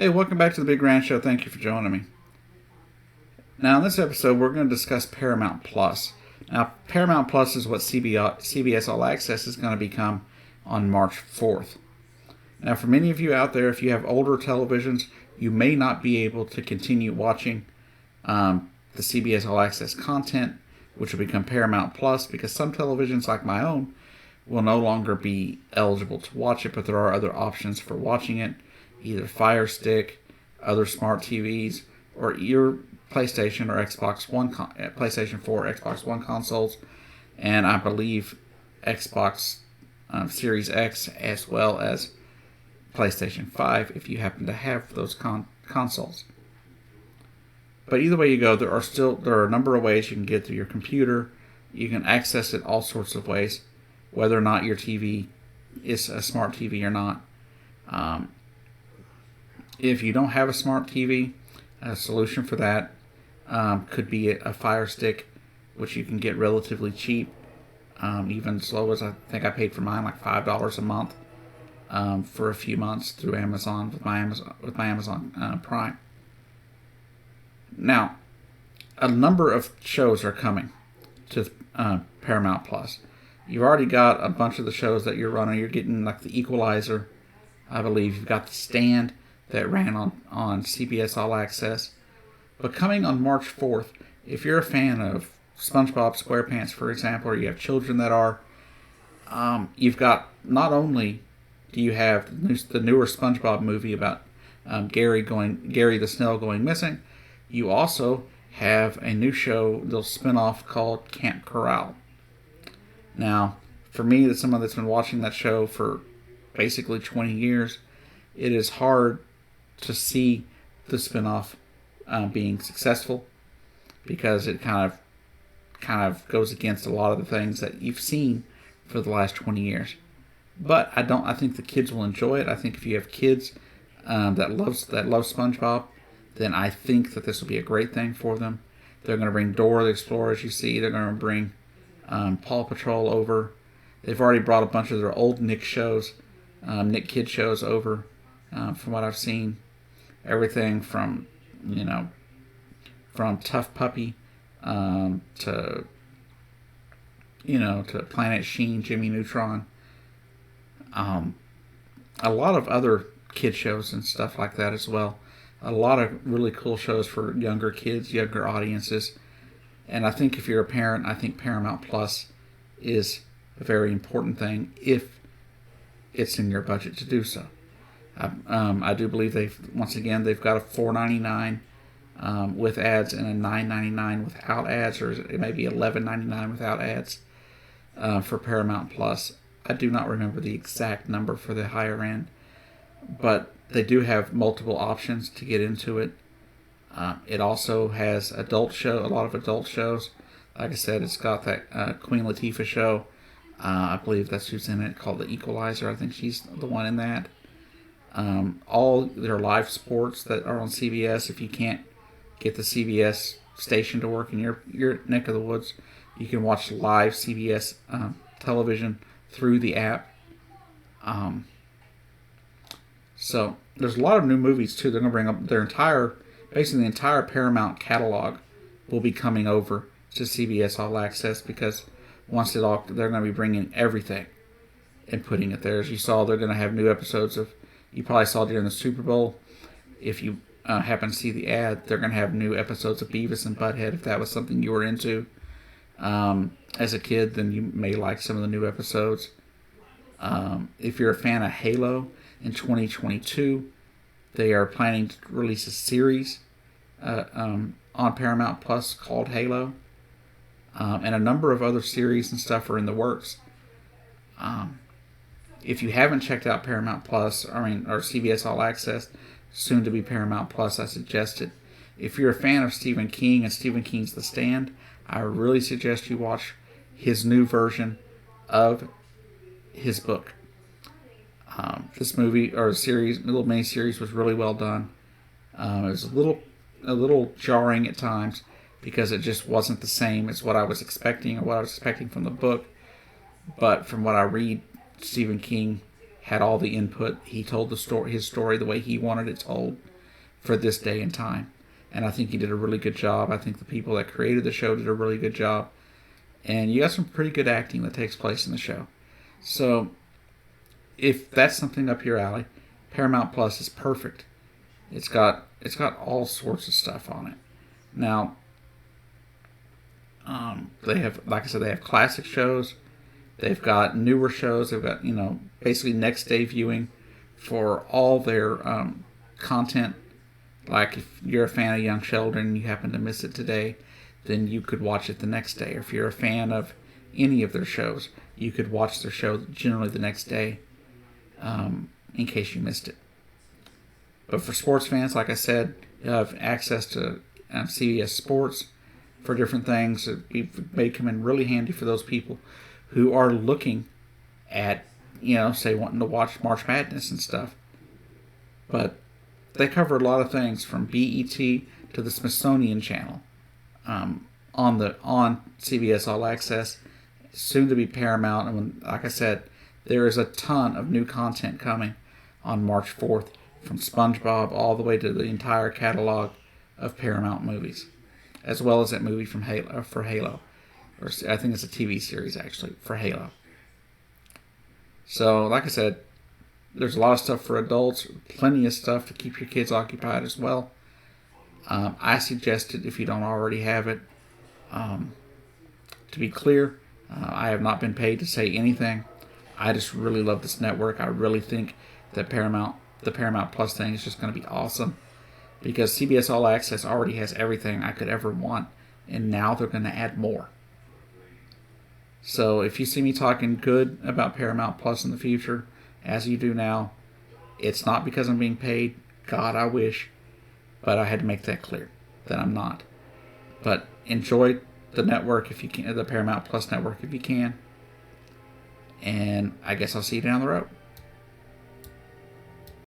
Hey, welcome back to the Big Grand Show. Thank you for joining me. Now, in this episode, we're going to discuss Paramount Plus. Now, Paramount Plus is what CBS All Access is going to become on March 4th. Now, for many of you out there, if you have older televisions, you may not be able to continue watching the CBS All Access content, which will become Paramount Plus, because some televisions, like my own, will no longer be eligible to watch it, but there are other options for watching it, either Fire Stick, other smart TVs, or your PlayStation or Xbox One, PlayStation 4, Xbox One consoles, and I believe Xbox Series X, as well as PlayStation 5, if you happen to have those consoles. But either way you go, there are a number of ways you can get to your computer. You can access it all sorts of ways, whether or not your TV is a smart TV or not. If you don't have a smart TV, a solution for that could be a Fire Stick, which you can get relatively cheap, even as low as I think I paid for mine, like $5 a month for a few months through Amazon with my Amazon Prime. Now, a number of shows are coming to Paramount Plus. You've already got a bunch of the shows that you're running. You're getting like The Equalizer, I believe. You've got The Stand that ran on CBS All Access. But coming on March 4th, if you're a fan of SpongeBob SquarePants, for example, or you have children that are, you've got, not only do you have the newer SpongeBob movie about Gary the Snail going missing, you also have a new show, the spin-off called Camp Corral. Now, for me, as someone that's been watching that show for basically 20 years, it is hard to see the spin-off being successful, because it kind of goes against a lot of the things that you've seen for the last 20 years. But I think the kids will enjoy it. I think if you have kids that love SpongeBob, then I think that this will be a great thing for them. They're going to bring Dora the Explorer, as you see. They're going to bring Paw Patrol over. They've already brought a bunch of their old Nick Kid shows over, from what I've seen. Everything from Tough Puppy to Planet Sheen, Jimmy Neutron. A lot of other kid shows and stuff like that as well. A lot of really cool shows for younger kids, younger audiences. And I think if you're a parent, I think Paramount Plus is a very important thing if it's in your budget to do so. I do believe they've got a $4.99 with ads and a $9.99 without ads, or it may be $11.99 without ads for Paramount Plus. I do not remember the exact number for the higher end, but they do have multiple options to get into it. It also has a lot of adult shows. Like I said, it's got that Queen Latifah show. I believe that's who's in it, called The Equalizer. I think she's the one in that. All their live sports that are on CBS. If you can't get the CBS station to work in your neck of the woods, you can watch live CBS television through the app. So there's a lot of new movies too. They're going to bring up the entire Paramount catalog will be coming over to CBS All Access, because they're going to be bringing everything and putting it there. As you saw, they're going to have new episodes of. You probably saw during the Super Bowl. If you happen to see the ad, they're going to have new episodes of Beavis and Butthead. If that was something you were into as a kid, then you may like some of the new episodes. If you're a fan of Halo, in 2022, they are planning to release a series on Paramount Plus called Halo. And a number of other series and stuff are in the works. If you haven't checked out Paramount Plus, or CBS All Access, soon to be Paramount Plus, I suggest it. If you're a fan of Stephen King and Stephen King's The Stand, I really suggest you watch his new version of his book. This movie or little mini series was really well done. It was a little jarring at times, because it just wasn't the same as what I was expecting, or what I was expecting from the book. But from what I read, Stephen King had all the input. He told his story the way he wanted it told. for this day and time. And I think he did a really good job. I think the people that created the show did a really good job. And you got some pretty good acting that takes place in the show. So if that's something up your alley, Paramount Plus is perfect. It's got all sorts of stuff on it. Now, they have, like I said, they have classic shows. They've got newer shows. They've got, basically next day viewing for all their content. Like if you're a fan of Young Sheldon and you happen to miss it today, then you could watch it the next day. Or if you're a fan of any of their shows, you could watch their show generally the next day in case you missed it. But for sports fans, like I said, you have access to CBS Sports for different things. It may come in really handy for those people who are looking at, say wanting to watch March Madness and stuff. But they cover a lot of things from BET to the Smithsonian Channel on CBS All Access, soon to be Paramount. And like I said, there is a ton of new content coming on March 4th, from SpongeBob all the way to the entire catalog of Paramount movies, as well as that movie from Halo. Or I think it's a TV series, actually, for Halo. So, like I said, there's a lot of stuff for adults, plenty of stuff to keep your kids occupied as well. I suggest it if you don't already have it. To be clear, I have not been paid to say anything. I just really love this network. I really think that the Paramount Plus thing is just going to be awesome, because CBS All Access already has everything I could ever want, and now they're going to add more. So if you see me talking good about Paramount Plus in the future, as you do now, it's not because I'm being paid. God, I wish. But I had to make that clear that I'm not. But enjoy the network if you can, the Paramount Plus network if you can. And I guess I'll see you down the road.